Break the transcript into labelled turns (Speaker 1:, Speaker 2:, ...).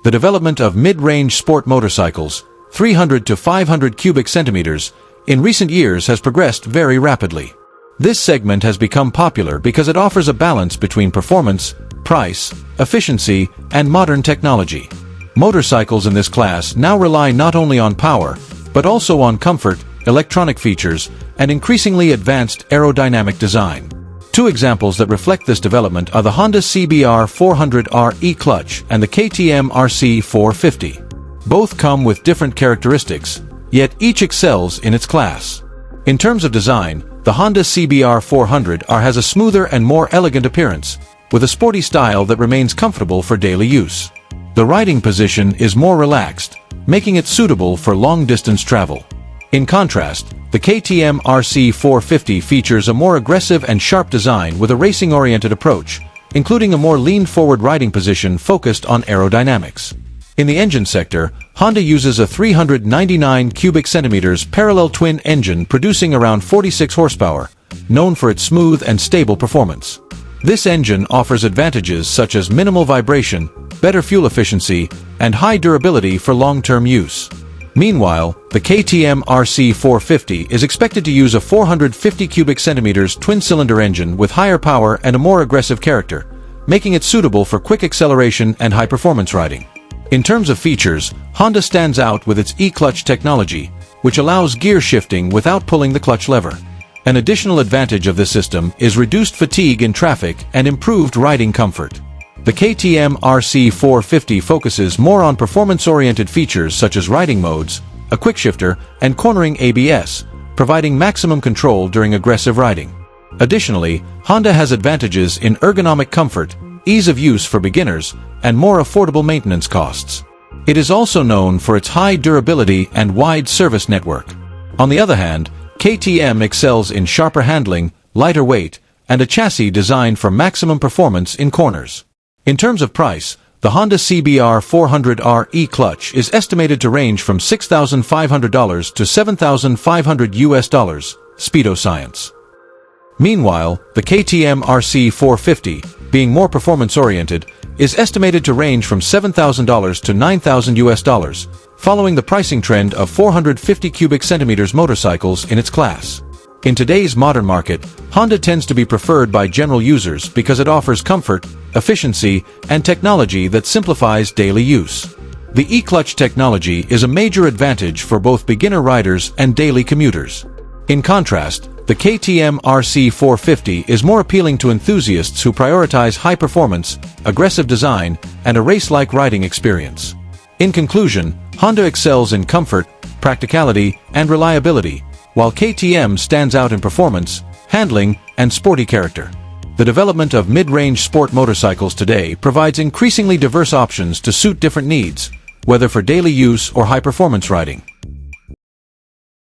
Speaker 1: The development of mid-range sport motorcycles, 300 to 500 cubic centimeters, in recent years has progressed very rapidly. This segment has become popular because it offers a balance between performance, price, efficiency, and modern technology. Motorcycles in this class now rely not only on power, but also on comfort, electronic features, and increasingly advanced aerodynamic design. Two examples that reflect this development are the Honda CBR400R E-Clutch and the KTM RC 450. Both come with different characteristics, yet each excels in its class. In terms of design, the Honda CBR400R has a smoother and more elegant appearance, with a sporty style that remains comfortable for daily use. The riding position is more relaxed, making it suitable for long-distance travel. In contrast, the KTM RC 450 features a more aggressive and sharp design with a racing-oriented approach, including a more leaned-forward riding position focused on aerodynamics. In the engine sector, Honda uses a 399 cubic centimeters parallel twin engine producing around 46 horsepower, known for its smooth and stable performance. This engine offers advantages such as minimal vibration, better fuel efficiency, and high durability for long-term use. Meanwhile, the KTM RC 450 is expected to use a 450 cubic centimeters twin-cylinder engine with higher power and a more aggressive character, making it suitable for quick acceleration and high-performance riding. In terms of features, Honda stands out with its e-clutch technology, which allows gear shifting without pulling the clutch lever. An additional advantage of this system is reduced fatigue in traffic and improved riding comfort. The KTM RC 450 focuses more on performance-oriented features such as riding modes, a quickshifter, and cornering ABS, providing maximum control during aggressive riding. Additionally, Honda has advantages in ergonomic comfort, ease of use for beginners, and more affordable maintenance costs. It is also known for its high durability and wide service network. On the other hand, KTM excels in sharper handling, lighter weight, and a chassis designed for maximum performance in corners. In terms of price, the Honda CBR400R E-Clutch is estimated to range from $6,500 to $7,500 Speedo Science. Meanwhile, the KTM RC 450, being more performance-oriented, is estimated to range from $7,000 to $9,000, following the pricing trend of 450 cubic centimeters motorcycles in its class. In today's modern market, Honda tends to be preferred by general users because it offers comfort, efficiency, and technology that simplifies daily use. The e-clutch technology is a major advantage for both beginner riders and daily commuters. In contrast, the KTM RC 450 is more appealing to enthusiasts who prioritize high performance, aggressive design, and a race-like riding experience. In conclusion, Honda excels in comfort, practicality, and reliability, while KTM stands out in performance, handling, and sporty character. The development of mid-range sport motorcycles today provides increasingly diverse options to suit different needs, whether for daily use or high-performance riding.